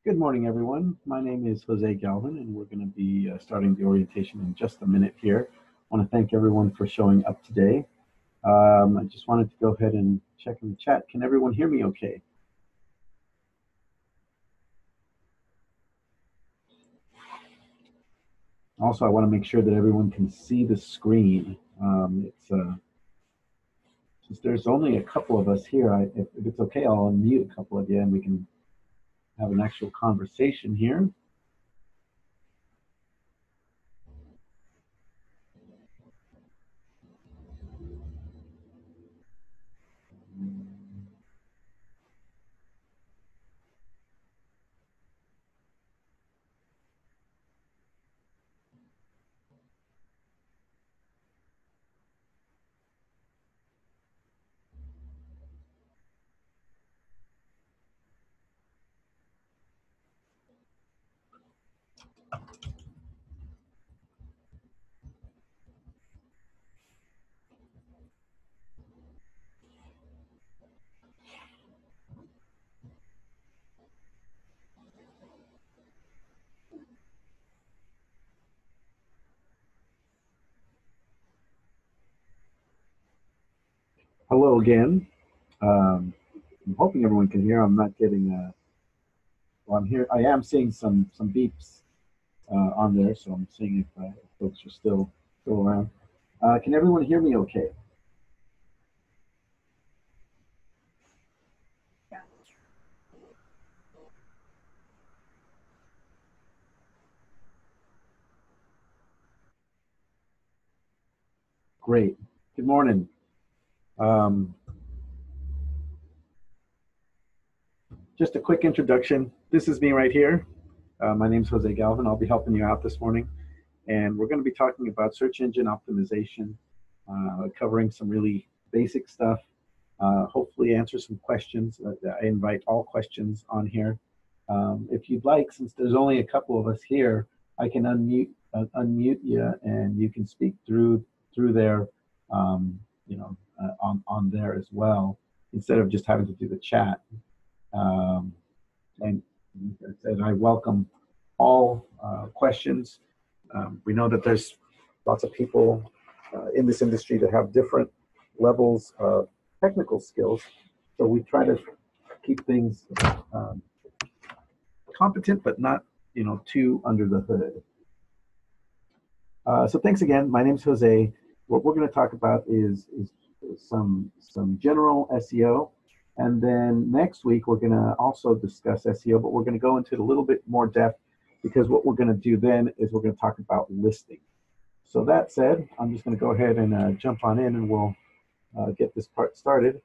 Good morning, everyone. My name is Jose Galvin, and we're going to be starting the orientation in just a minute here. I want to thank everyone for showing up today. I just wanted to go ahead and check in the chat. Can everyone hear me okay? Also, I want to make sure that everyone can see the screen. Since there's only a couple of us here, if it's okay, I'll unmute a couple of you and we can have an actual conversation here. Hello again. I'm hoping everyone can hear. I'm not getting well, I'm here. I am seeing some beeps on there, so I'm seeing if folks are still around. Can everyone hear me okay? Great. Good morning. Just a quick introduction. This is me right here. My name is Jose Galvin. I'll be helping you out this morning. And we're going to be talking about search engine optimization, covering some really basic stuff, hopefully answer some questions. I invite all questions on here. If you'd like, since there's only a couple of us here, I can unmute you and you can speak through there, on there as well, instead of just having to do the chat. And as I said, I welcome all questions. We know that there's lots of people in this industry that have different levels of technical skills, so we try to keep things competent, but not too under the hood. So thanks again. My name's Jose. What we're going to talk about is some general SEO. And then next week, we're going to also discuss SEO, but we're going to go into it a little bit more depth, because what we're going to do then is we're going to talk about listing. So that said, I'm just going to go ahead and jump on in, and we'll get this part started.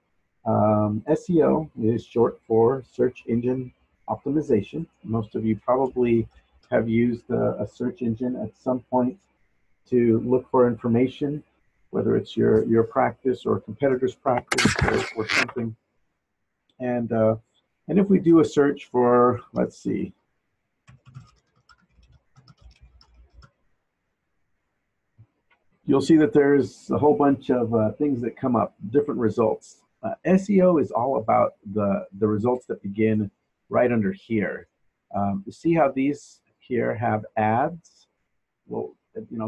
SEO is short for search engine optimization. Most of you probably have used a search engine at some point to look for information, whether it's your practice or competitor's practice or something. And if we do a search for, let's see, you'll see that there's a whole bunch of things that come up, different results. SEO is all about the results that begin right under here. You see how these here have ads? Well,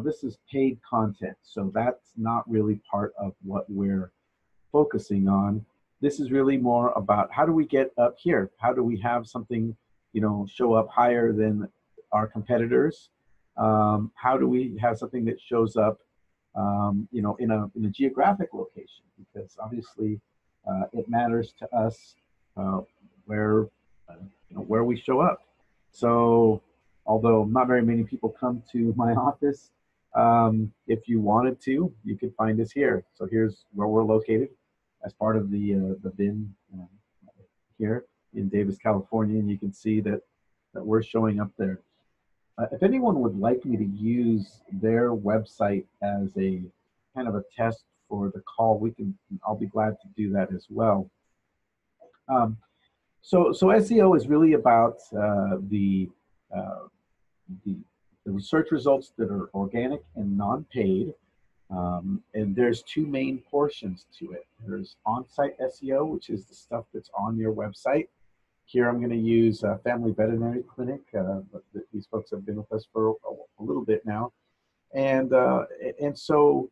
this is paid content, so that's not really part of what we're focusing on. This is really more about how do we get up here? How do we have something, show up higher than our competitors? How do we have something that shows up, in a geographic location? Because obviously, it matters to us where we show up. So, although not very many people come to my office, if you wanted to, you could find us here. So here's where we're located, as part of the bin here in Davis, California, and you can see that we're showing up there. If anyone would like me to use their website as a kind of a test for the call, I'll be glad to do that as well. So SEO is really about the research results that are organic and non-paid. And there's two main portions to it. There's on-site SEO, which is the stuff that's on your website. Here I'm going to use Family Veterinary Clinic. But these folks have been with us for a little bit now. And so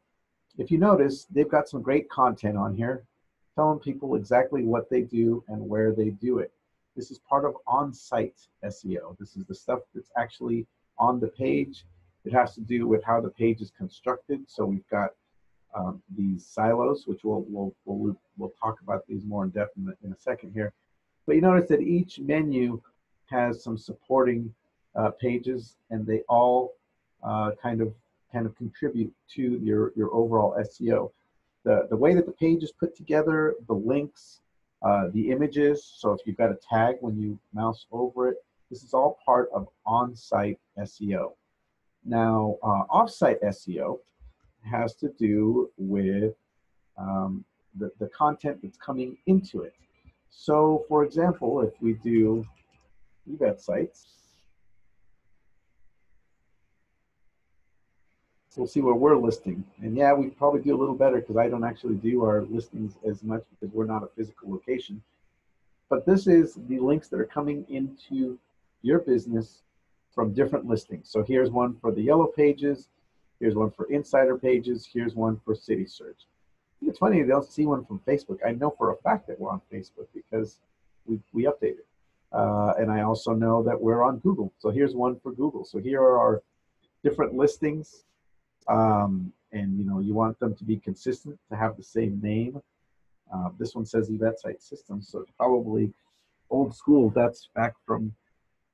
if you notice, they've got some great content on here telling people exactly what they do and where they do it. This is part of on-site SEO. This is the stuff that's actually on the page. It has to do with how the page is constructed. So we've got these silos, which we'll talk about these more in depth in a second here. But you notice that each menu has some supporting pages, and they all kind of contribute to your overall SEO. The way that the page is put together, the links, the images. So if you've got a tag when you mouse over it, this is all part of on-site SEO. Now, off-site SEO has to do with the content that's coming into it. So, for example, if we do eVetSites, we'll see where we're listing. And yeah, we probably do a little better because I don't actually do our listings as much because we're not a physical location. But this is the links that are coming into your business from different listings. So here's one for the yellow pages. Here's one for insider pages. Here's one for city search. It's funny, they don't see one from Facebook. I know for a fact that we're on Facebook because we update it. And I also know that we're on Google. So here's one for Google. So here are our different listings. And you want them to be consistent, to have the same name. This one says eVetSite System, so it's probably old school. That's back from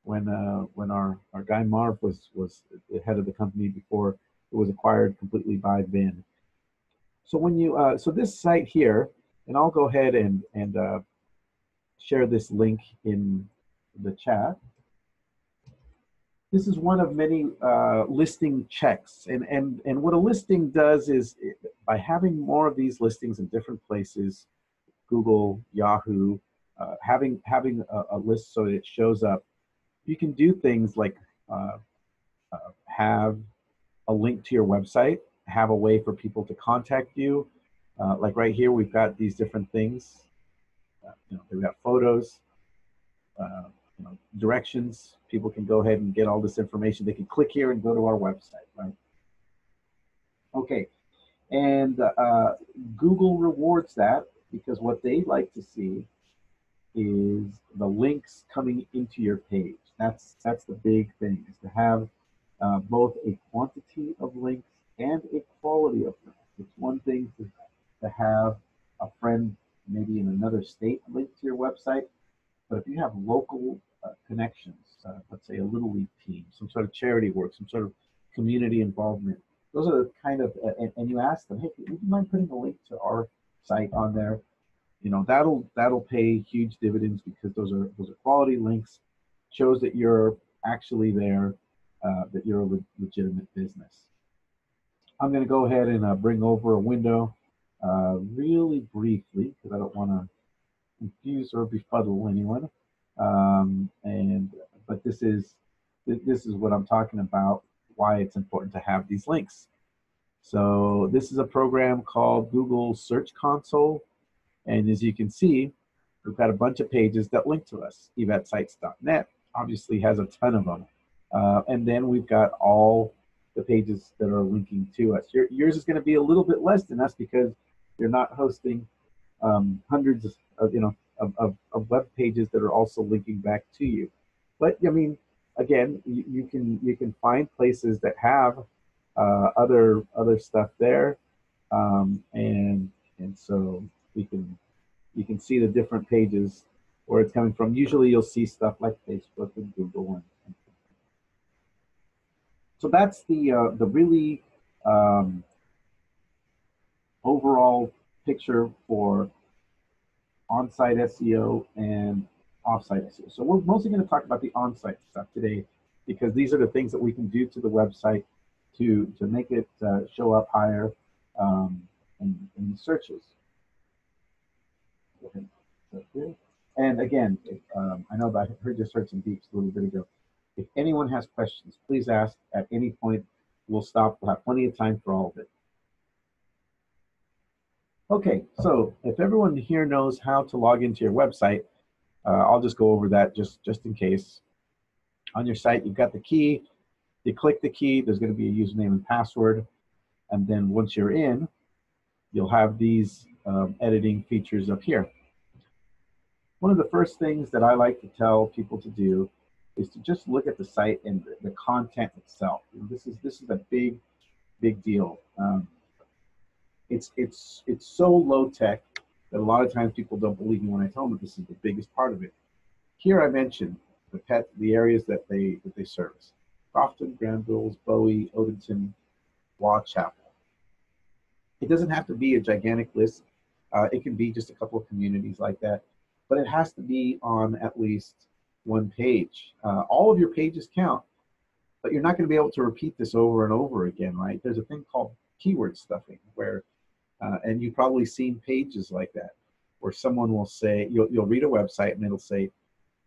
when our guy Marv was the head of the company before it was acquired completely by Vin. So when you so this site here, and I'll go ahead and share this link in the chat. This is one of many listing checks, and what a listing does is by having more of these listings in different places, Google, Yahoo, having a list so it shows up, you can do things like have a link to your website, have a way for people to contact you. Like right here, we've got these different things. We've got photos, directions. People can go ahead and get all this information. They can click here and go to our website, right? Okay, and Google rewards that because what they like to see is the links coming into your page. That's the big thing, is to have both a quantity of links and a quality of links. It's one thing to have a friend maybe in another state link to your website, but if you have local connections, let's say a Little League team, some sort of charity work, some sort of community involvement, those are the kind of, and you ask them, hey, would you mind putting a link to our site on there? That'll pay huge dividends because those are quality links, shows that you're actually there, that you're a legitimate business. I'm going to go ahead and bring over a window really briefly because I don't want to confuse or befuddle anyone. But this is what I'm talking about, why it's important to have these links. So this is a program called Google Search Console. And as you can see, we've got a bunch of pages that link to us. eVetSites.net obviously has a ton of them. And then we've got all the pages that are linking to us. Yours is going to be a little bit less than us because you're not hosting hundreds of web pages that are also linking back to you. But I mean, again, you can find places that have other stuff there, and so you can see the different pages where it's coming from. Usually, you'll see stuff like Facebook and Google, and so that's the really overall picture for on-site SEO and off-site SEO. So we're mostly going to talk about the on-site stuff today because these are the things that we can do to the website to make it show up higher in searches. And again, I know that I heard you search some beeps a little bit ago. If anyone has questions, please ask at any point. We'll stop. We'll have plenty of time for all of it. Okay, so if everyone here knows how to log into your website, I'll just go over that just in case. On your site, you've got the key. You click the key, there's going to be a username and password. And then once you're in, you'll have these editing features up here. One of the first things that I like to tell people to do is to just look at the site and the content itself. You know, this is a big deal. It's so low tech that a lot of times people don't believe me when I tell them that this is the biggest part of it. Here I mentioned the areas that they service: Crofton, Granville, Bowie, Odenton, Waugh Chapel. It doesn't have to be a gigantic list. It can be just a couple of communities like that, but it has to be on at least one page. All of your pages count, but you're not going to be able to repeat this over and over again, right? There's a thing called keyword stuffing where, and you've probably seen pages like that, where someone will say, you'll read a website and it'll say,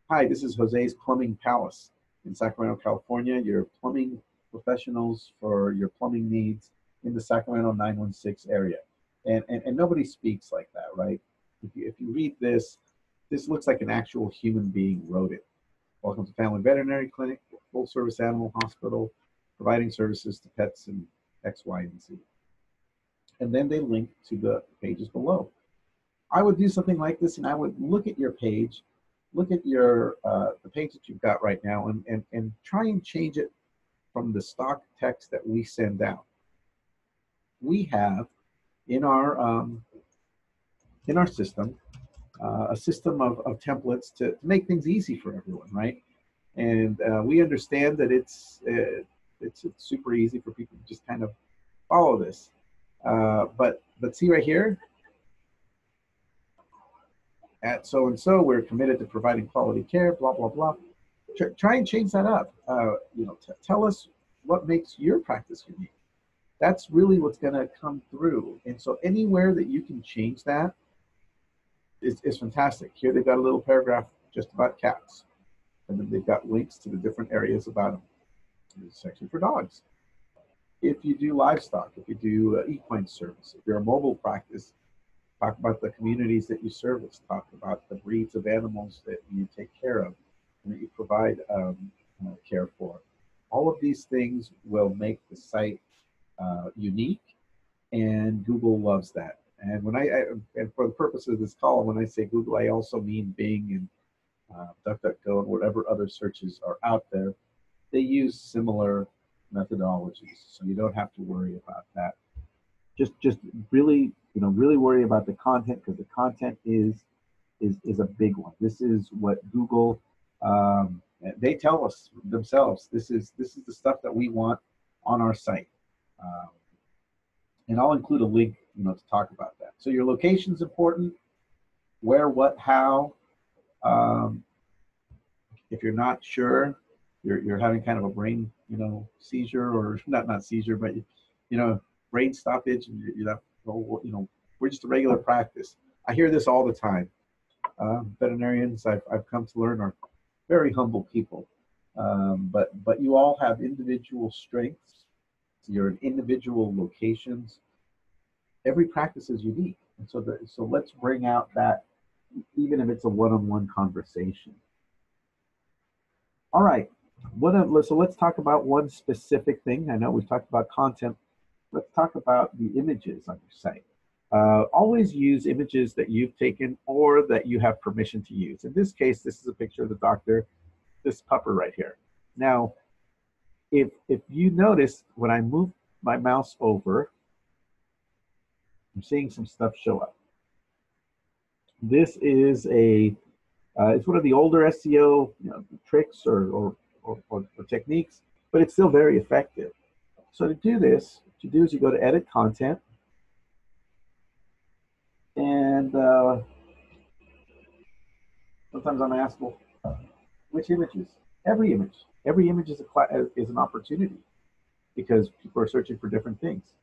"Hi, this is Jose's Plumbing Palace in Sacramento, California. Your plumbing professionals for your plumbing needs in the Sacramento 916 area." And nobody speaks like that, right? If you read this, this looks like an actual human being wrote it. "Welcome to Family Veterinary Clinic, full service animal hospital, providing services to pets in X, Y, and Z." And then they link to the pages below. I would do something like this, and I would look at your page, look at your the page that you've got right now, and try and change it from the stock text that we send out. We have in our system a system of templates to make things easy for everyone, right? And we understand that it's super easy for people to just kind of follow this. But see right here, at so and so, we're committed to providing quality care. Blah blah blah. Try and change that up. You know, tell us what makes your practice unique. That's really what's going to come through. And so anywhere that you can change that is fantastic. Here they've got a little paragraph just about cats, and then they've got links to the different areas about them. There's a section for dogs. If you do livestock, if you do equine service, if you're a mobile practice, talk about the communities that you service, talk about the breeds of animals that you take care of and that you provide care for. All of these things will make the site unique, and Google loves that. And when and for the purpose of this call, when I say Google, I also mean Bing and DuckDuckGo and whatever other searches are out there. They use similar methodologies, so you don't have to worry about that. Just really, really worry about the content, because the content is a big one. This is what Google they tell us themselves. This is the stuff that we want on our site, and I'll include a link, to talk about that. So your location is important. Where, what, how. If you're not sure, you're having kind of a brain, seizure, or not seizure, but brain stoppage, and you're not, we're just a regular practice. I hear this all the time. Veterinarians, I've come to learn, are very humble people, but you all have individual strengths. You're in individual locations. Every practice is unique, and so let's bring out that, even if it's a one-on-one conversation. All right, so let's talk about one specific thing. I know we've talked about content. Let's talk about the images on your site. Always use images that you've taken or that you have permission to use. In this case, this is a picture of the doctor, this pupper right here. Now, if you notice, when I move my mouse over, I'm seeing some stuff show up. This is it's one of the older SEO tricks or techniques, but it's still very effective. So to do this, what you do is you go to Edit Content, and sometimes I'm asked, well, which images? Every image. Every image is an opportunity, because people are searching for different things.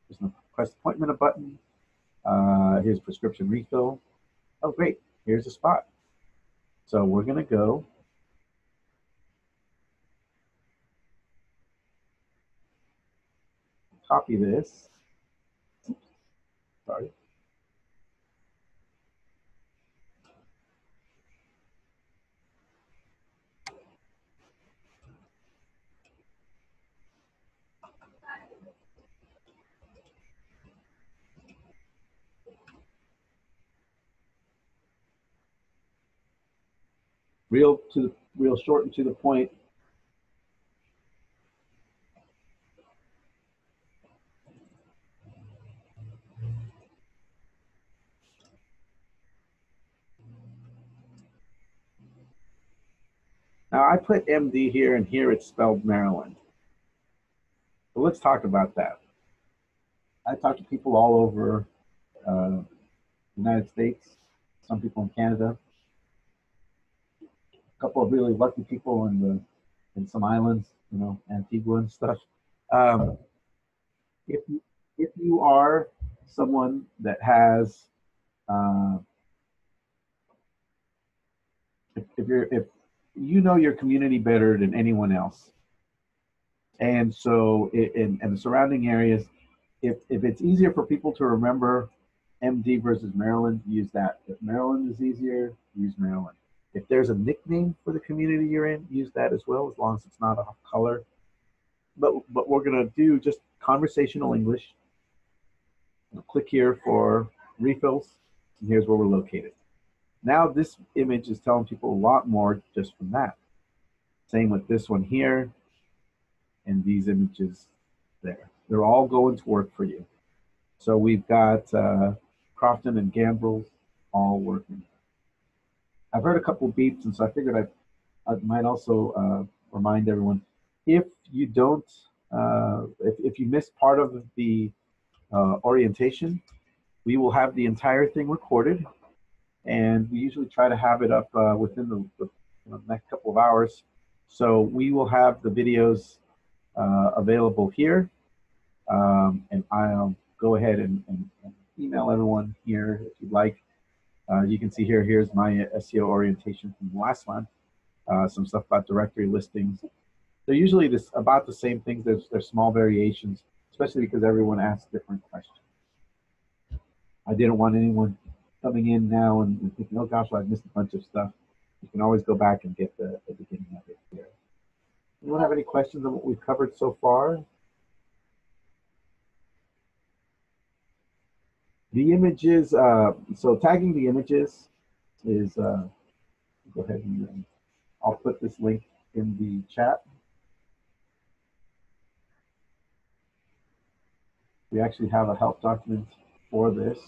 There's an request appointment button. Here's prescription refill. Oh, great. Here's a spot. So we're going to go copy this. Sorry. real short and to the point. Now I put MD here, and here it's spelled Maryland. So let's talk about that. I talk to people all over the United States, some people in Canada, a couple of really lucky people in some islands, you know, Antigua and stuff. Um, if you are someone that has uh, if you know your community better than anyone else, and so in the surrounding areas, if it's easier for people to remember MD versus Maryland, use that. If Maryland is easier, use Maryland. If there's a nickname for the community you're in, use that as well, as long as it's not off color. But we're gonna do just conversational English. Click here for refills, and here's where we're located. Now this image is telling people a lot more just from that. Same with this one here, and these images there. They're all going to work for you. So we've got Crofton and Gambrels all working. I've heard a couple beeps, and so I figured I might also remind everyone, if you don't, if you missed part of the orientation, we will have the entire thing recorded, and we usually try to have it up within the next couple of hours. So we will have the videos available here, and I'll go ahead and email everyone here if you'd like. You can see here's my SEO orientation from the last one. Some stuff about directory listings. They're usually about the same things. There's small variations, especially because everyone asks different questions. I didn't want anyone coming in now and thinking, oh gosh, well, I've missed a bunch of stuff. You can always go back and get the beginning of it here. Anyone have any questions on what we've covered so far? The images, so tagging the images is, go ahead and I'll put this link in the chat. We actually have a help document for this.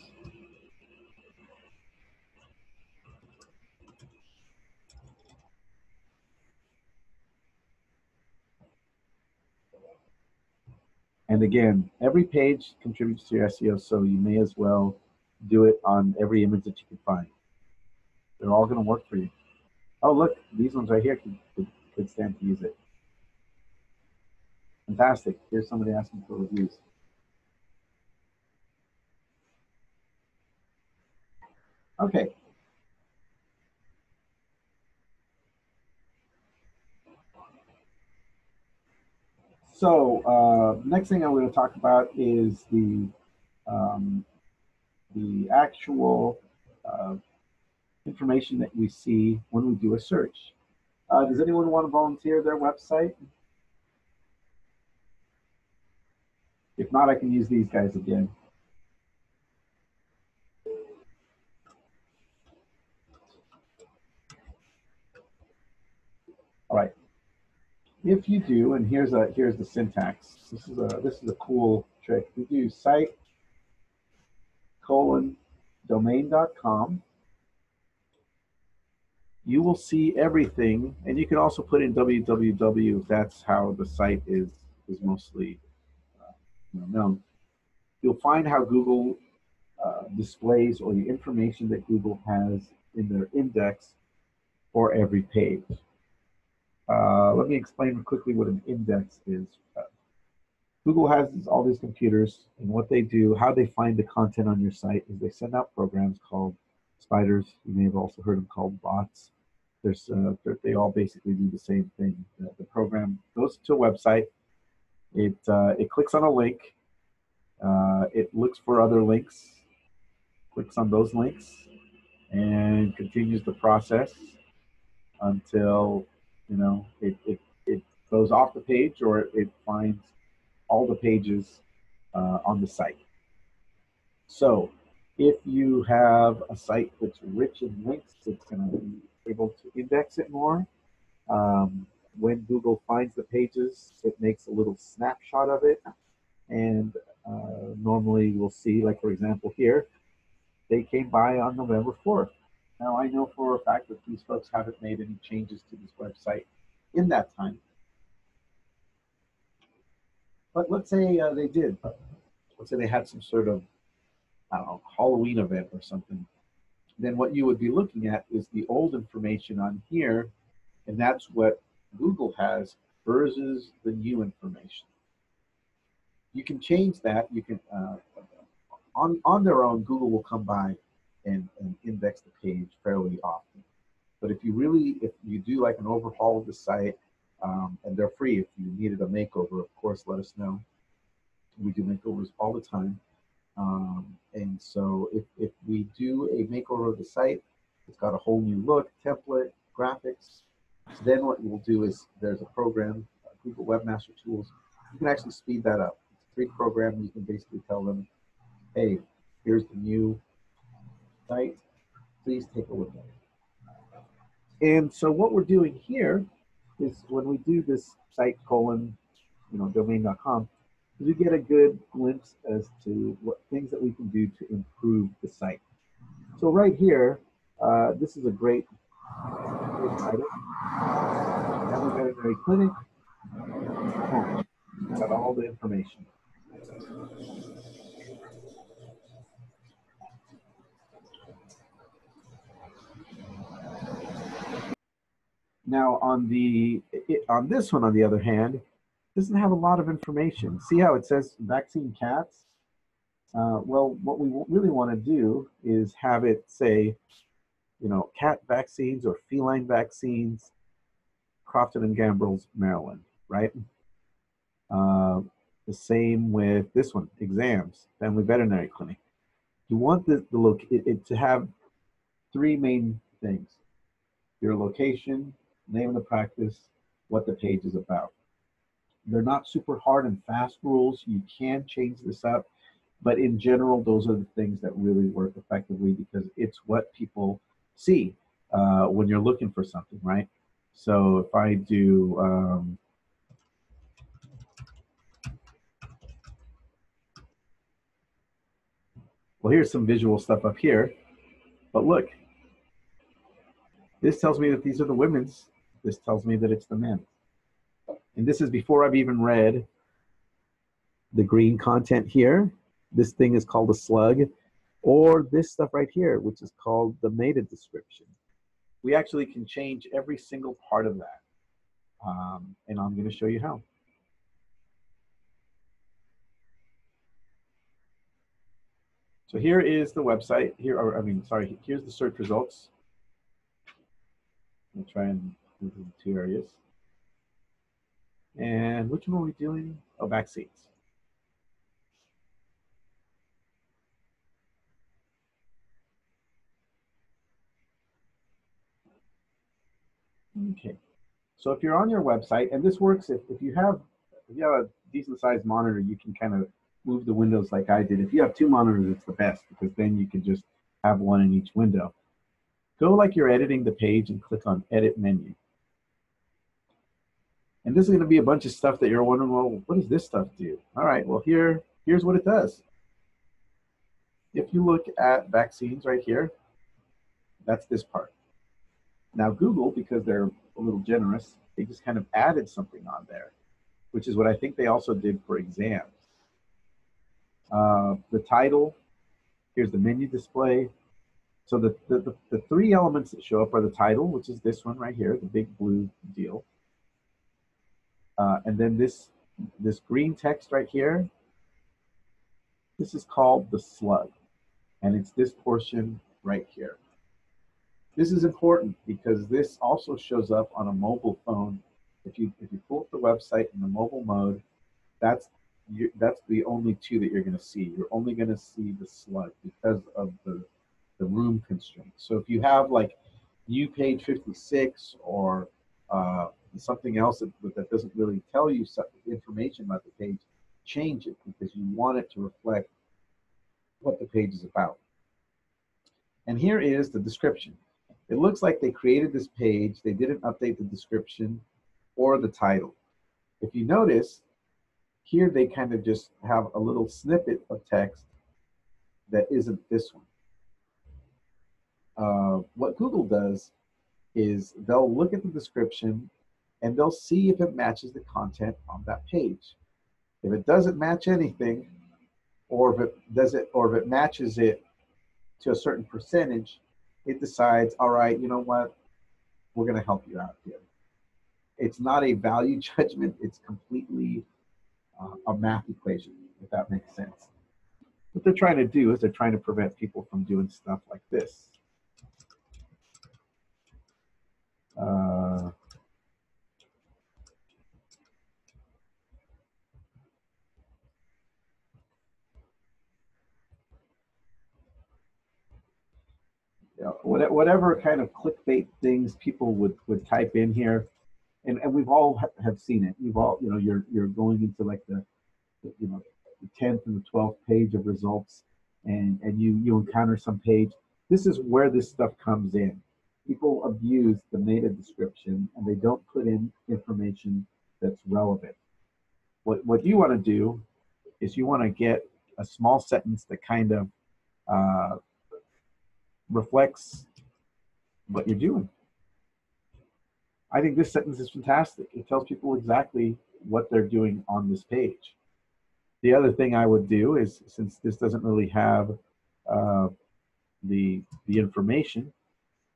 And again, every page contributes to your SEO, so you may as well do it on every image that you can find. They're all going to work for you. Oh, look, these ones right here could stand to use it. Fantastic. Here's somebody asking for reviews. Okay. So next thing I'm going to talk about is the actual information that we see when we do a search. Does anyone want to volunteer their website? If not, I can use these guys again. All right. If you do, and here's the syntax. This is a cool trick. We do site domain.com. You will see everything, and you can also put in www if that's how the site is mostly known. You'll find how Google displays, or the information that Google has in their index for every page. Let me explain quickly what an index is. Google has all these computers, and what they do, how they find the content on your site, is they send out programs called spiders. You may have also heard them called bots. They all basically do the same thing. The program goes to a website. It clicks on a link. It looks for other links, clicks on those links, and continues the process until it goes off the page, or it finds all the pages on the site. So if you have a site that's rich in links, it's going to able to index it more. When Google finds the pages, it makes a little snapshot of it. And normally we'll see, like for example here, they came by on November 4th. Now I know for a fact that these folks haven't made any changes to this website in that time. But let's say they did. Let's say they had some sort of, I don't know, Halloween event or something. Then what you would be looking at is the old information on here, and that's what Google has versus the new information. You can change that. You can on their own, Google will come by and index the page fairly often. But if you do like an overhaul of the site, and they're free. If you needed a makeover, of course, let us know. We do makeovers all the time. And so if we do a makeover of the site, it's got a whole new look, template, graphics. So then what we'll do is there's a program, Google Webmaster Tools. You can actually speed that up. It's a free program. You can basically tell them, hey, here's the new site. Please take a look at it. And so what we're doing here is when we do this site domain.com, we get a good glimpse as to what things that we can do to improve the site. So right here, this is a great title. Family Veterinary Clinic. Got all the information. Now on this one, on the other hand, doesn't have a lot of information. See how it says vaccine cats? Well, what we really want to do is have it say, cat vaccines or feline vaccines, Crofton and Gambril's, Maryland, right? The same with this one, exams, Family Veterinary Clinic. You want it to have three main things: your location, name of the practice, what the page is about. They're not super hard and fast rules. You can change this up, but in general, those are the things that really work effectively because it's what people see when you're looking for something, right? So if I do, well, here's some visual stuff up here, but look, this tells me that these are the women's. This tells me that it's the men. And this is before I've even read the green content here. This thing is called a slug, or this stuff right here, which is called the meta description. We actually can change every single part of that. And I'm going to show you how. So here is the website. Here's the search results. I'll try and move into two areas. And which one are we doing? Oh, vaccines. Okay. So if you're on your website, and this works if you have a decent sized monitor, you can kind of move the windows like I did. If you have two monitors, it's the best because then you can just have one in each window. Go like you're editing the page and click on Edit Menu. And this is going to be a bunch of stuff that you're wondering, well, what does this stuff do? All right, well, here's what it does. If you look at vaccines right here, that's this part. Now Google, because they're a little generous, they just kind of added something on there, which is what I think they also did for exams. The title, here's the menu display. So the three elements that show up are the title, which is this one right here, the big blue deal. And then this green text right here, this is called the slug. And it's this portion right here. This is important because this also shows up on a mobile phone. If you pull up the website in the mobile mode, that's the only two that you're going to see. You're only going to see the slug because of the room constraint. So if you have like new page 56 or something else that doesn't really tell you information about the page, change it because you want it to reflect what the page is about. And here is the description. It looks like they created this page, they didn't update the description or the title. If you notice, here they kind of just have a little snippet of text that isn't this one. What Google does is they'll look at the description and they'll see if it matches the content on that page. If it doesn't match anything, or if it matches it to a certain percentage, it decides, all right, you know what, we're going to help you out here. It's not a value judgment, it's completely a math equation, if that makes sense. What they're trying to do is they're trying to prevent people from doing stuff like this. You know, whatever kind of clickbait things people would type in here, and we've all have seen it. You've all, you know, you're going into like the you know, the 10th and the 12th page of results, and you encounter some page. This is where this stuff comes in. People abuse the meta description and they don't put in information that's relevant. What you want to do is you want to get a small sentence that kind of uh, reflects what you're doing. I think this sentence is fantastic. It tells people exactly what they're doing on this page. The other thing I would do is, since this doesn't really have the information,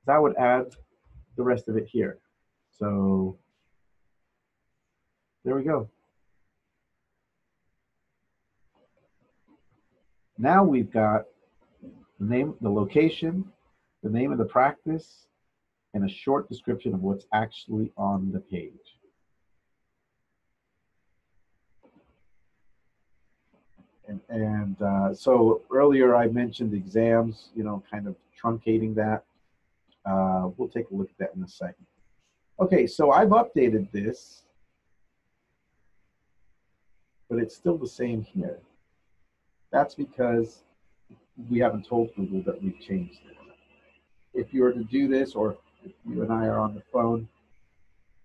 is I would add the rest of it here. So there we go. Now we've got the name, the location, the name of the practice, and a short description of what's actually on the page. So earlier I mentioned exams, you know, kind of truncating that. We'll take a look at that in a second. Okay, so I've updated this, but it's still the same here. That's because we haven't told Google that we've changed it. If you were to do this, or if you and I are on the phone,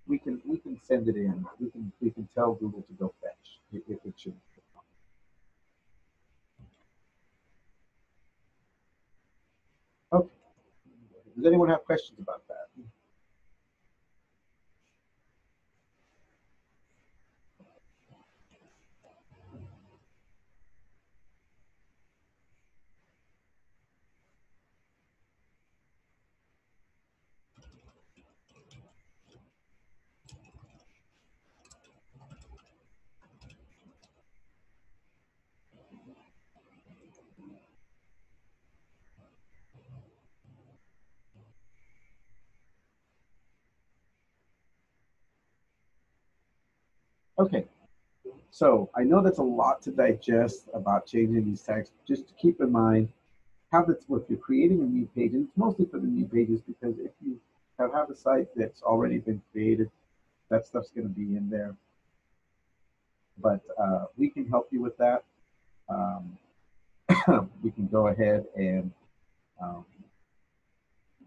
we can send it in. We can tell Google to go fetch if it should. Okay. Does anyone have questions about that? Okay. So I know that's a lot to digest about changing these tags. Just to keep in mind, if you're creating a new page, and it's mostly for the new pages, because if you have a site that's already been created, that stuff's going to be in there. But we can help you with that. Um, we can go ahead and um,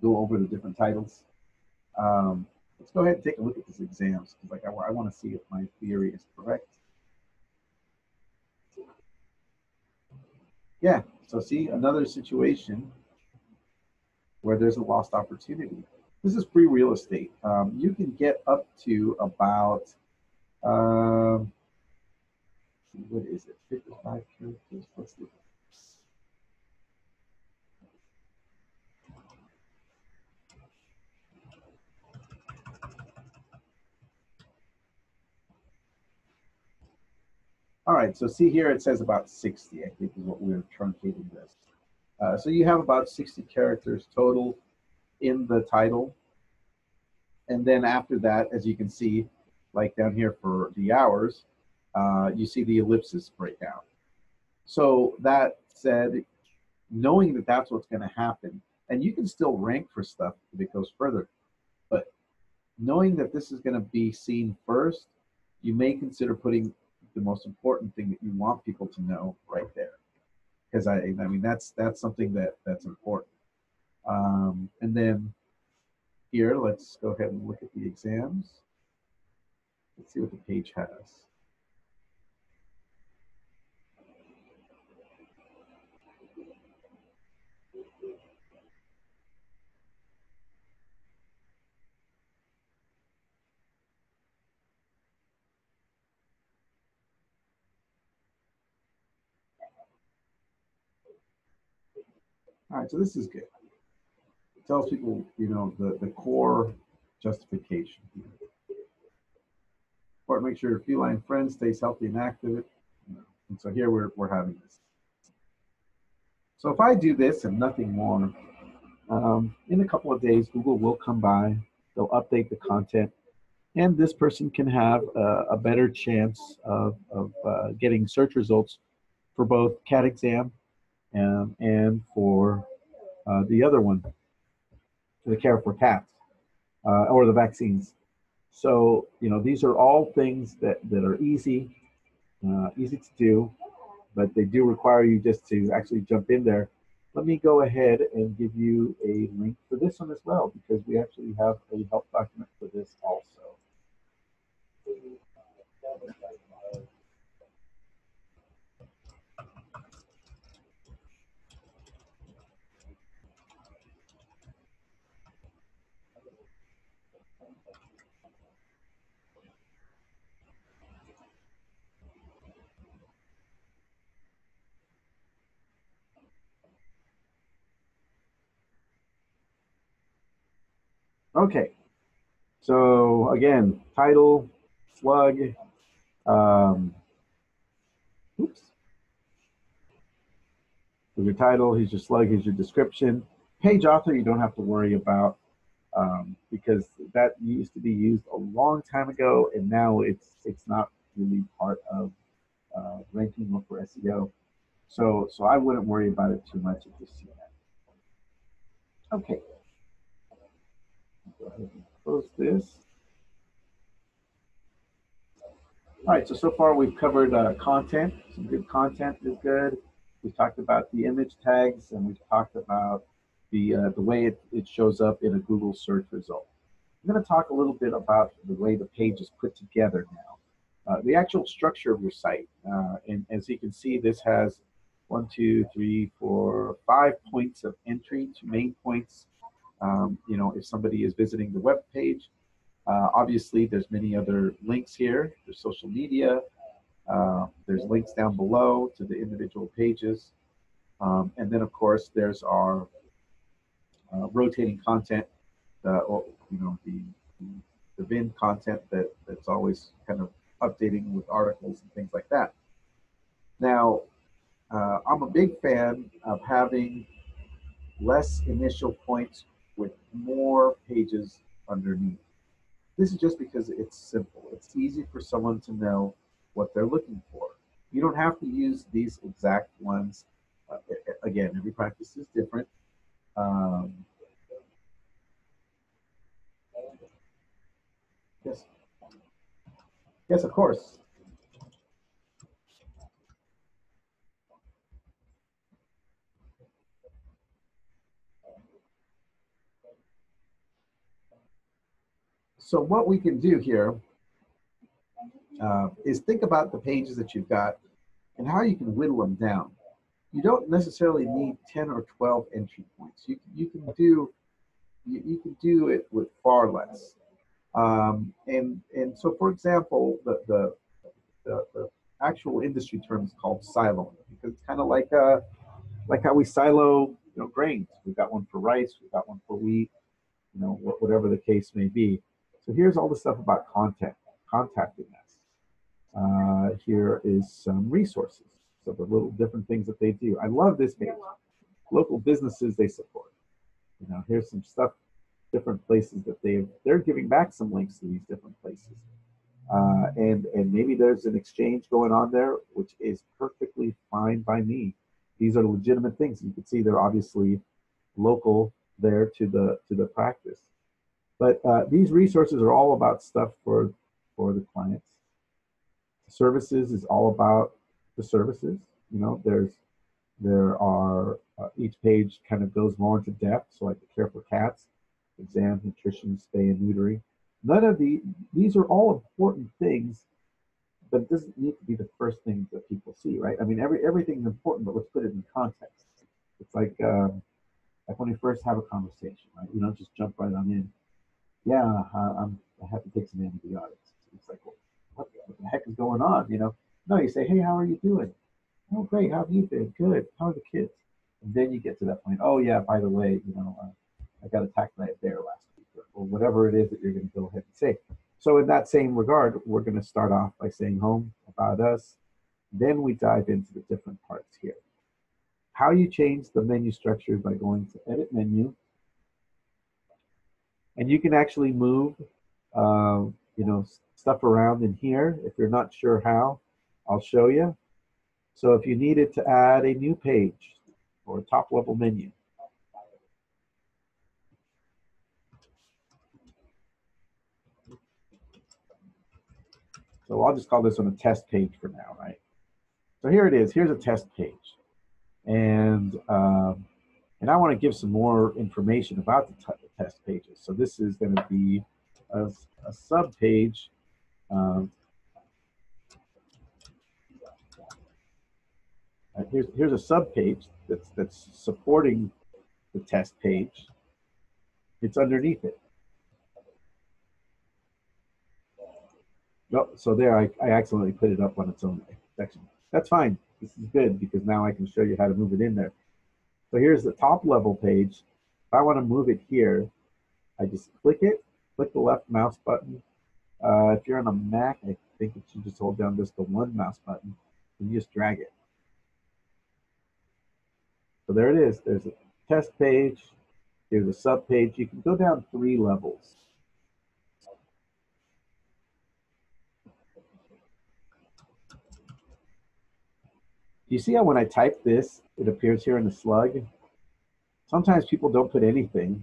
go over the different titles. Let's go ahead and take a look at these exams, because like I want to see if my theory is correct. Yeah, so see, another situation where there's a lost opportunity. This is free real estate. You can get up to about, um, what is it, 55 characters? Let's look. All right, so see here it says about 60, I think is what we're truncating this. So you have about 60 characters total in the title. And then after that, as you can see, like down here for the hours, you see the ellipsis break out. So that said, knowing that that's what's going to happen, and you can still rank for stuff if it goes further, but knowing that this is going to be seen first, you may consider putting the most important thing that you want people to know right there, because I mean that's something that's important. And then here, let's go ahead and look at the exams. Let's see what the page has. All right, so this is good. It tells people, you know, the core justification. Important, make sure your feline friend stays healthy and active. And so here we're having this. So if I do this and nothing more, in a couple of days, Google will come by, they'll update the content, and this person can have a better chance of getting search results for both cat exam and for the other one, the care for cats, or the vaccines. So, you know, these are all things that are easy, easy to do, but they do require you just to actually jump in there. Let me go ahead and give you a link for this one as well, because we actually have a help document for this also. Okay, so again, title, slug, oops. Here's your title, here's your slug, here's your description. Page author you don't have to worry about, because that used to be used a long time ago, and now it's not really part of ranking or for SEO. So I wouldn't worry about it too much if you see that. Okay, go ahead and close this. All right, so far we've covered content. Some good content is good. We've talked about the image tags, and we've talked about the way it shows up in a Google search result. I'm going to talk a little bit about the way the page is put together now. The actual structure of your site. And as you can see, this has 1, 2, 3, 4, 5 points of entry to main points. You know, if somebody is visiting the web page, obviously there's many other links here. There's social media. There's links down below to the individual pages. And then, of course, there's our rotating content, or, you know, the bin content that's always kind of updating with articles and things like that. Now, I'm a big fan of having less initial points with more pages underneath. This is just because it's simple. It's easy for someone to know what they're looking for. You don't have to use these exact ones. Again, every practice is different. Um, yes, yes, of course. So what we can do here is think about the pages that you've got and how you can whittle them down. You don't necessarily need 10 or 12 entry points. You can do you can do it with far less. And so, for example, the actual industry term is called siloing, because it's kind of like how we silo, you know, grains. We've got one for rice, we've got one for wheat, you know, whatever the case may be. So here's all the stuff about contacting us. Here is some resources. So the little different things that they do. I love this page. Local businesses they support. You know, here's some stuff, different places that they're giving back some links to these different places. And maybe there's an exchange going on there, which is perfectly fine by me. These are legitimate things. You can see they're obviously local there to the practice. But these resources are all about stuff for the clients. Services is all about the services. You know, there are each page kind of goes more into depth. So like the care for cats, exam, nutrition, spay and neutering. None of these are all important things, but it doesn't need to be the first things that people see, right? I mean, everything's important, but let's put it in context. It's like when we first have a conversation, right? You don't just jump right on in. Yeah, I have to take some antibiotics. It's like, well, what the heck is going on? No, you say, hey, how are you doing? Oh, great. How have you been? Good. How are the kids? And then you get to that point. Oh, yeah. By the way, I got attacked by a bear last week, or whatever it is that you're going to go ahead and say. So, in that same regard, we're going to start off by saying home, about us. Then we dive into the different parts here. How you change the menu structure by going to Edit Menu, and you can actually move, uh, stuff around in here. If you're not sure how, I'll show you. So if you needed to add a new page or a top level menu, so I'll just call this one a test page for now, right? So here it is. Here's a test page, and I want to give some more information about the test pages. So this is going to be a sub page. Here's a sub page that's supporting the test page. It's underneath it. Oh, so there, I accidentally put it up on its own section. That's fine. This is good because now I can show you how to move it in there. So here's the top level page. If I want to move it here, I just click it, click the left mouse button. If you're on a Mac, I think that you just hold down just the one mouse button and you just drag it. So there it is. There's a test page. There's a sub page. You can go down 3 levels. You see how when I type this, it appears here in the slug? Sometimes people don't put anything,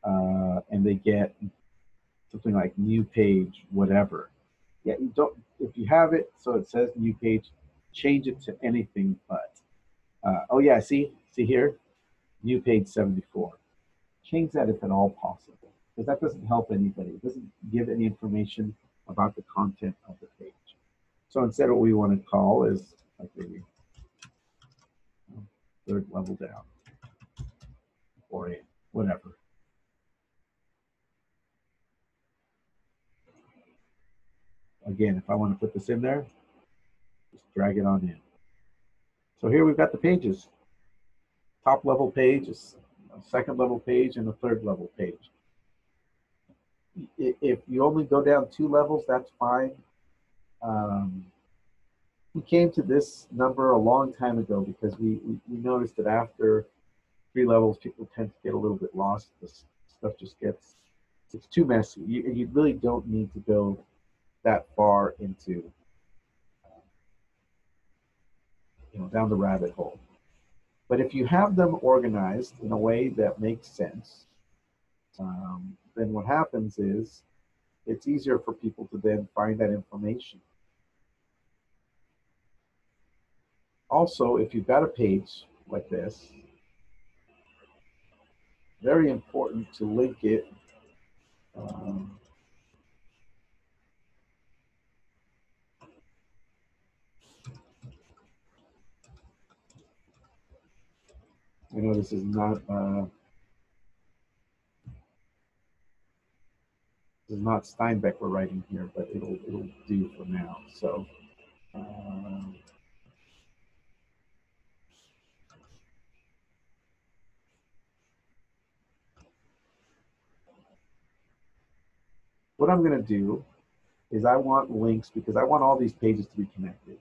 and they get something like new page, whatever. Yeah, you don't. If you have it so it says new page, change it to anything but. Oh yeah, see here, new page 74. Change that if at all possible, because that doesn't help anybody. It doesn't give any information about the content of the page. So instead, what we want to call is like maybe third level down or a whatever. Again, if I want to put this in there, just drag it on in. So here we've got the pages. Top level page, a second level page, and a third level page. If you only go down 2 levels, that's fine. We came to this number a long time ago because we noticed that after 3 levels, people tend to get a little bit lost. This stuff just it's too messy. You really don't need to go that far into, down the rabbit hole. But if you have them organized in a way that makes sense, then what happens is it's easier for people to then find that information. Also, if you've got a page like this, very important to link it. I know this is not Steinbeck we're writing here, but it'll do for now. So what I'm going to do is I want links because I want all these pages to be connected.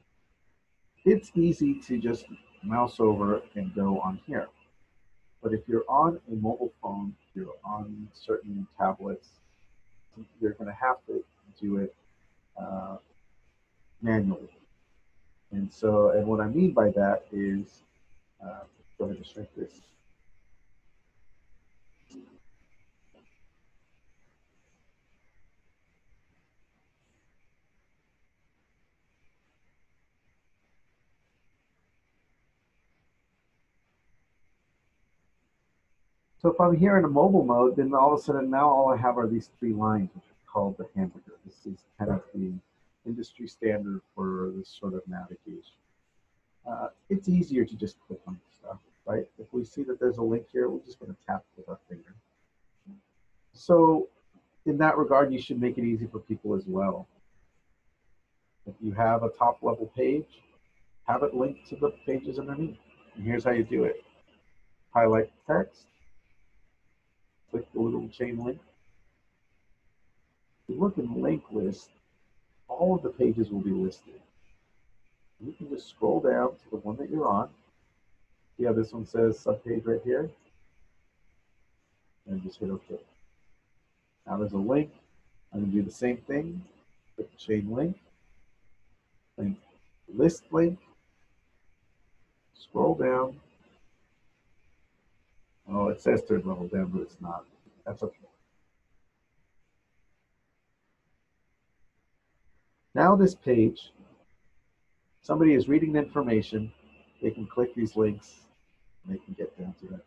It's easy to just mouse over and go on here. But if you're on a mobile phone, you're on certain tablets, you're going to have to do it manually. And so, and what I mean by that is, go ahead and shrink this. So if I'm here in a mobile mode, then all of a sudden now all I have are these three lines, which are called the hamburger. This is kind of the industry standard for this sort of navigation. It's easier to just click on stuff, right? If we see that there's a link here, we're just going to tap with our finger. So in that regard, you should make it easy for people as well. If you have a top level page, have it linked to the pages underneath. And here's how you do it. Highlight text, click the little chain link. If you look in the link list, all of the pages will be listed. You can just scroll down to the one that you're on. Yeah, this one says subpage right here. And just hit OK. Now there's a link. I'm going to do the same thing. Click the chain link. List link. Scroll down. Oh, it says third level down, but it's not. That's okay. Now this page, somebody is reading the information. They can click these links and they can get down to that.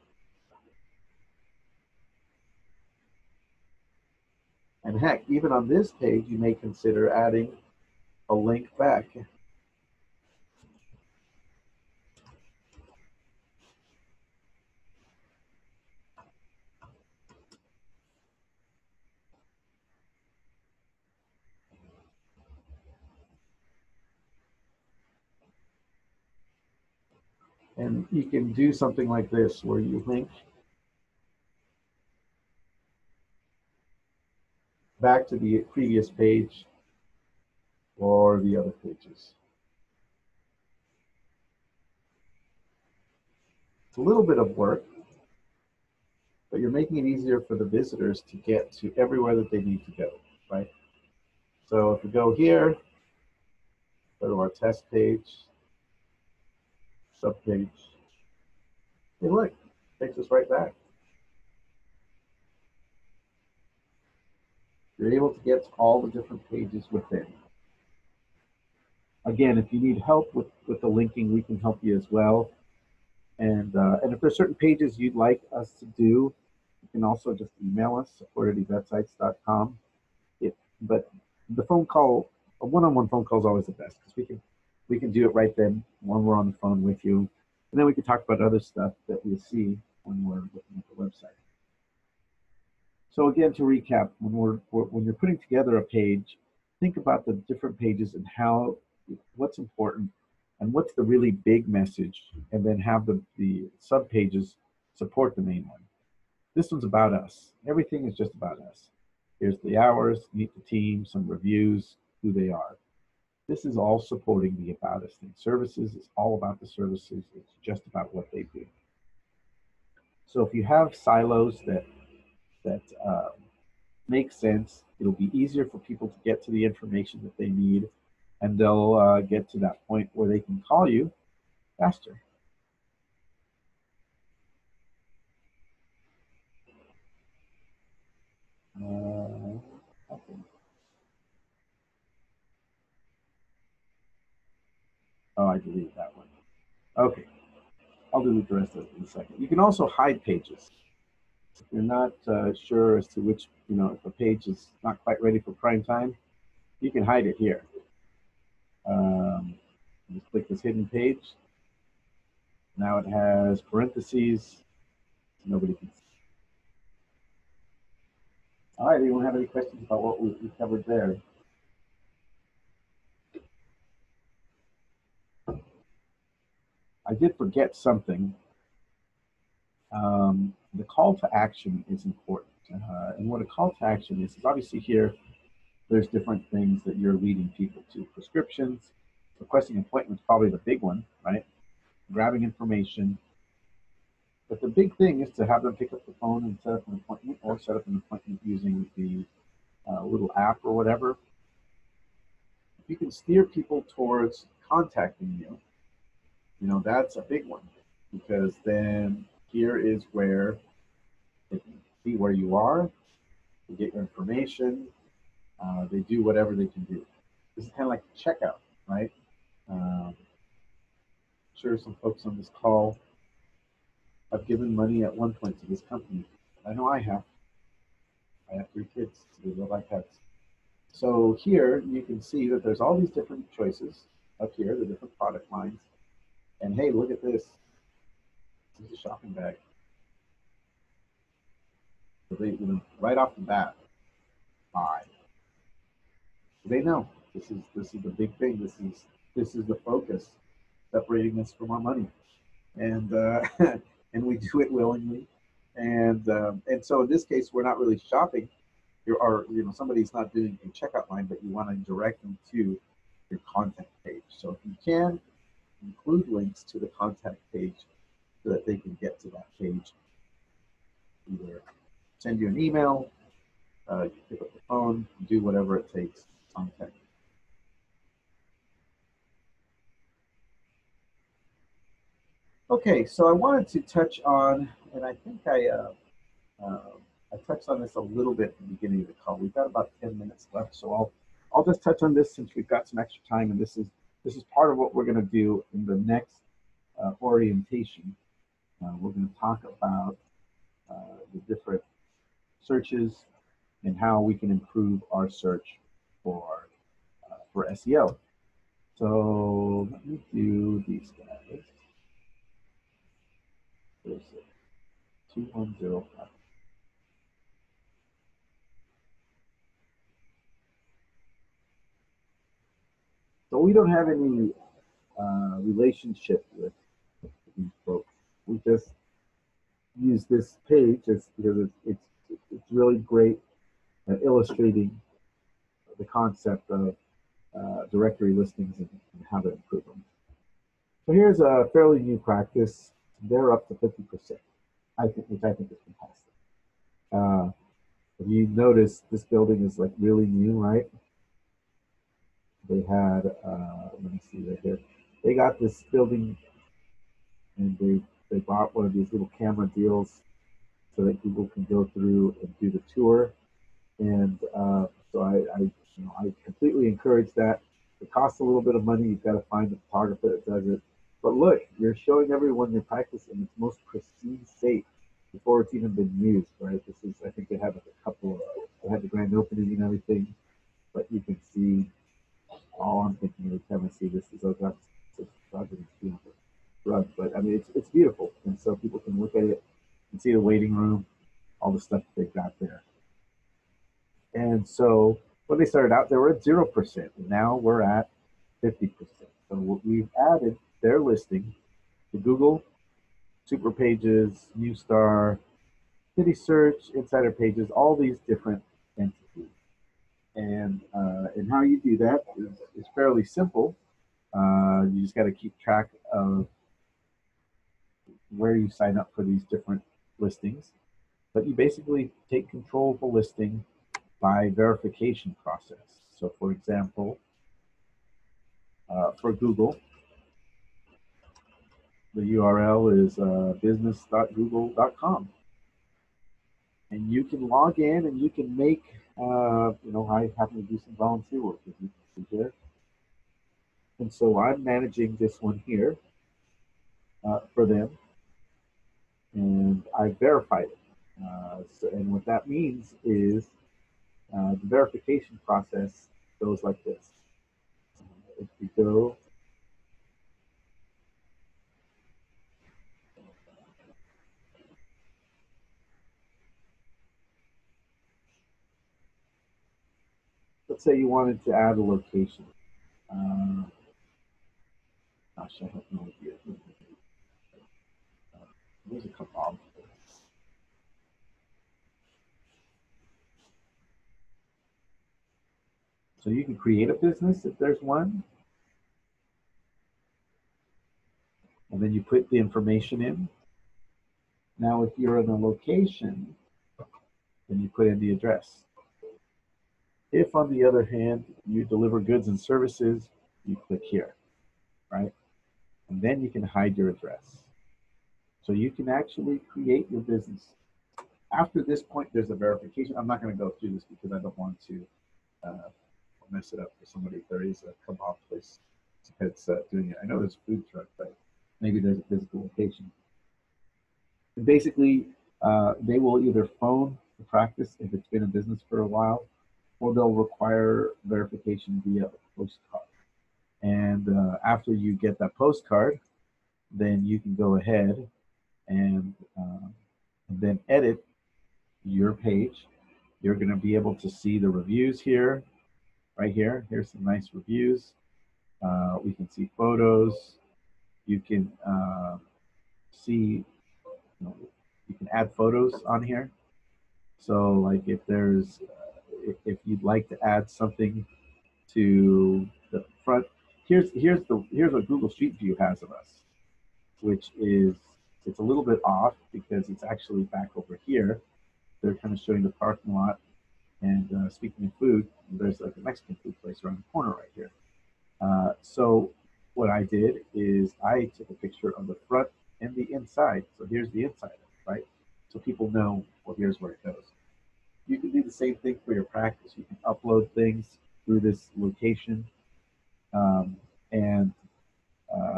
And heck, even on this page, you may consider adding a link back. And you can do something like this where you link back to the previous page or the other pages. It's a little bit of work, but you're making it easier for the visitors to get to everywhere that they need to go, right? So if we go here, go to our test page, subpage, hey look, takes us right back. You're able to get to all the different pages within. Again, if you need help with the linking, we can help you as well. And if there's certain pages you'd like us to do, you can also just email us, support@eVetSites.com. But the phone call, a one-on-one phone call is always the best because we can do it right then when we're on the phone with you, and then we can talk about other stuff that we see when we're looking at the website. So again, to recap, when you're putting together a page, think about the different pages and what's important and what's the really big message, and then have the sub pages support the main one. This one's about us. Everything is just about us. Here's the hours, meet the team, some reviews, who they are. This is all supporting the about us thing. Services is all about the services. It's just about what they do. So if you have silos that make sense, it'll be easier for people to get to the information that they need, and they'll get to that point where they can call you faster. Okay. Oh, I deleted that one. Okay, I'll delete the rest of it in a second. You can also hide pages. If you're not sure as to which, if a page is not quite ready for prime time, you can hide it here. Just click this hidden page. Now it has parentheses. Nobody can see. All right, anyone have any questions about what we covered there? I did forget something. The call to action is important. And what a call to action is obviously here, there's different things that you're leading people to. Prescriptions, requesting appointments, probably the big one, right? Grabbing information. But the big thing is to have them pick up the phone and set up an appointment, or set up an appointment using the little app or whatever. If you can steer people towards contacting you, that's a big one, because then here is where they can see where you are, they get your information, they do whatever they can do. This is kind of like checkout, right? Sure, some folks on this call I've given money at one point to this company. I know I have. I have 3 kids. They love iPads. So here you can see that there's all these different choices up here, the different product lines. And hey, look at this. This is a shopping bag. So they, right off the bat, buy. They know this is the big thing. This is the focus, separating us from our money, and and we do it willingly. And so in this case, we're not really shopping. Or somebody's not doing a checkout line, but you want to direct them to your contact page. So if you can, include links to the contact page so that they can get to that page. Either send you an email, pick up the phone, do whatever it takes to contact you. Okay, so I wanted to touch on, and I think uh, I touched on this a little bit at the beginning of the call. We've got about 10 minutes left, so I'll just touch on this since we've got some extra time, and this is part of what we're going to do in the next orientation. We're going to talk about the different searches and how we can improve our search for SEO. So let me do these guys. There's 2105. So we don't have any relationship with these folks. We just use this page because it's really great at illustrating the concept of directory listings and how to improve them. So here's a fairly new practice. They're up to 50%, which I think is fantastic. If you notice, this building is like really new, right? They had, let me see right here. They got this building and they bought one of these little camera deals so that people can go through and do the tour. And so I completely encourage that. It costs a little bit of money. You've got to find a photographer that does it. But look, you're showing everyone your practice in its most pristine state before it's even been used, right? This is, I think they had like a couple of, they had the grand opening and everything, but you can see, all I'm thinking every time I see this is, oh God, it's beautiful. But I mean, it's beautiful. And so people can look at it and see the waiting room, all the stuff that they've got there. And so when they started out, they were at 0%. And now we're at 50%. So we've added their listing to Google, Super Pages, New Star, City Search, Insider Pages, all these different entities. And how you do that is fairly simple. You just got to keep track of where you sign up for these different listings. But you basically take control of the listing by verification process. So for example, for Google, the URL is business.google.com. And you can log in and you can make, I happen to do some volunteer work, as you can see here. And so I'm managing this one here for them. And I verified it. And what that means is the verification process goes like this. If you go, let's say you wanted to add a location. Gosh, I have no idea. There's a couple of them. So you can create a business if there's one, and then you put the information in. Now, if you're in a location, then you put in the address. If, on the other hand, you deliver goods and services, you click here, right? And then you can hide your address. So you can actually create your business. After this point, there's a verification. I'm not going to go through this because I don't want to mess it up for somebody. If there is a kebab place that's doing it. I know there's a food truck, but maybe there's a physical location. Basically, they will either phone the practice if it's been in business for a while, or they'll require verification via a postcard. And after you get that postcard, then you can go ahead and then edit your page. You're going to be able to see the reviews here, right here. Here's some nice reviews. We can see photos. You can see, you can add photos on here. So like if you'd like to add something to the front, here's what Google Street View has of us, which is, it's a little bit off because it's actually back over here. They're kind of showing the parking lot. And speaking of food, there's like a Mexican food place around the corner right here. So what I did is I took a picture of the front and the inside. So here's the inside, right? So people know, well, here's where it goes. You can do the same thing for your practice. You can upload things through this location. Um, and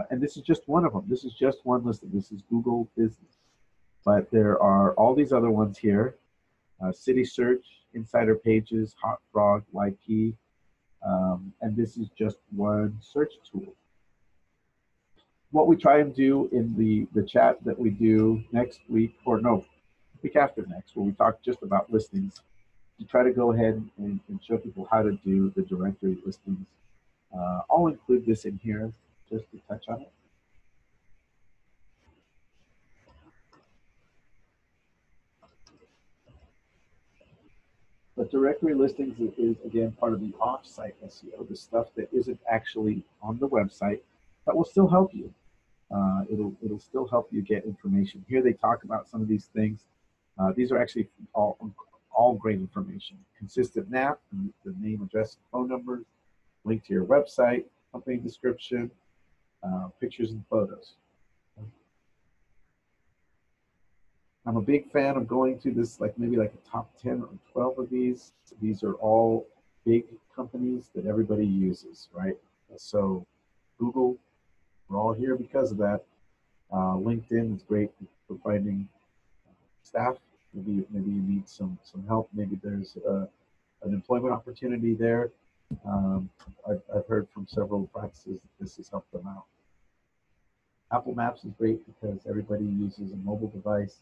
and this is just one of them. This is just one listing. This is Google Business. But there are all these other ones here. City Search, Insider Pages, Hot Frog, YP, and this is just one search tool. What we try and do in the chat that we do next week, or no, week after next, where we talk just about listings, to try to go ahead and show people how to do the directory listings. I'll include this in here just to touch on it. But directory listings is again part of the off-site SEO, the stuff that isn't actually on the website, that will still help you. It'll still help you get information. Here they talk about some of these things. These are actually all great information. Consistent NAP, the name, address, and phone numbers, link to your website, company description, pictures and photos. I'm a big fan of going to this, like maybe like a top 10 or 12 of these. These are all big companies that everybody uses, right? So Google, we're all here because of that. LinkedIn is great for finding staff. Maybe you need some help. Maybe there's an employment opportunity there. I've heard from several practices that this has helped them out. Apple Maps is great because everybody uses a mobile device.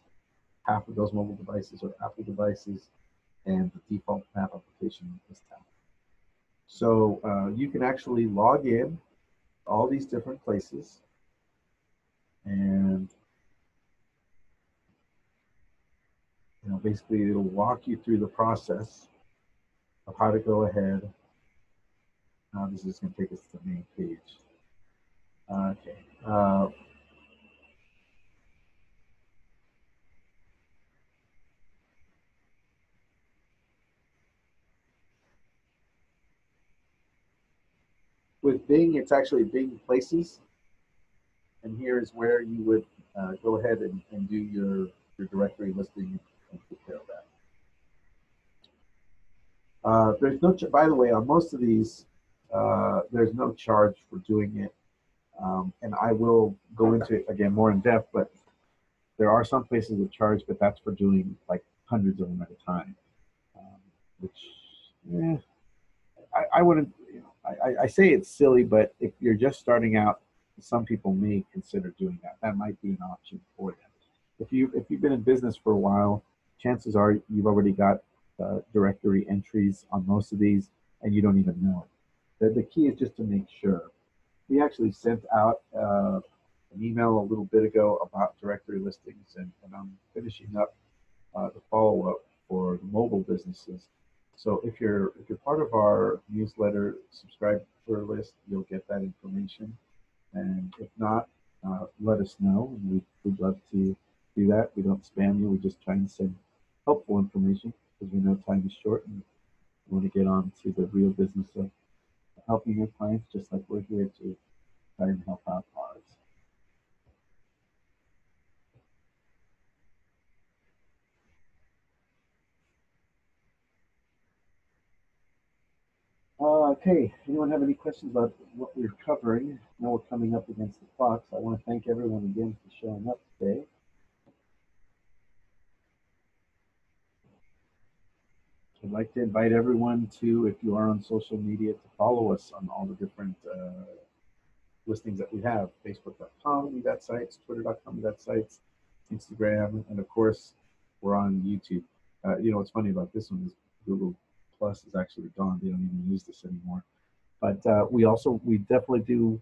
Half of those mobile devices are Apple devices, and the default map application is down. So you can actually log in all these different places, and basically it'll walk you through the process of how to go ahead. This is going to take us to the main page. Okay. With Bing, it's actually Bing Places, and here is where you would go ahead and do your directory listing and take care of that. There's no, by the way, on most of these, there's no charge for doing it. And I will go into it again more in depth, but there are some places that charge, but that's for doing like hundreds of them at a time, which I wouldn't, I say it's silly, but if you're just starting out, some people may consider doing that. That might be an option for them. If you've been in business for a while, chances are you've already got directory entries on most of these, and you don't even know it. The key is just to make sure. We actually sent out an email a little bit ago about directory listings, and I'm finishing up the follow-up for the mobile businesses. So if you're part of our newsletter subscriber list, you'll get that information. And if not, let us know. And we'd love to do that. We don't spam you. We just try and send helpful information because we know time is short and we want to get on to the real business of helping your clients, just like we're here to try and help out ours. Okay, anyone have any questions about what we're covering? Now we're coming up against the clock, so I want to thank everyone again for showing up today. I'd like to invite everyone to, if you are on social media, to follow us on all the different listings that we have: Facebook.com, eVetSites, Twitter.com, eVetSites, Instagram, and of course, we're on YouTube. You know what's funny about this one is Google Plus is actually gone. They don't even use this anymore. But we definitely do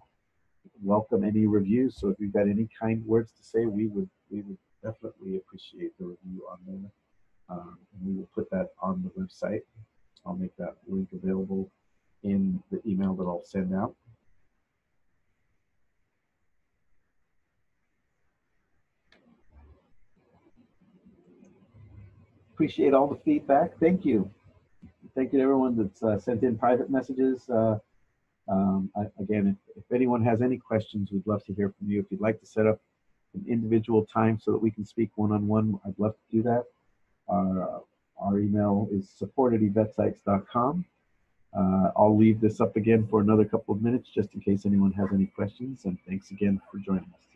welcome any reviews. So if you've got any kind words to say, we would definitely appreciate the review on there. And we will put that on the website. I'll make that link available in the email that I'll send out. Appreciate all the feedback. Thank you. Thank you to everyone that's sent in private messages. Again, if anyone has any questions, we'd love to hear from you. If you'd like to set up an individual time so that we can speak one-on-one, I'd love to do that. Our email is support@evetsites.com. I'll leave this up again for another couple of minutes just in case anyone has any questions, and thanks again for joining us.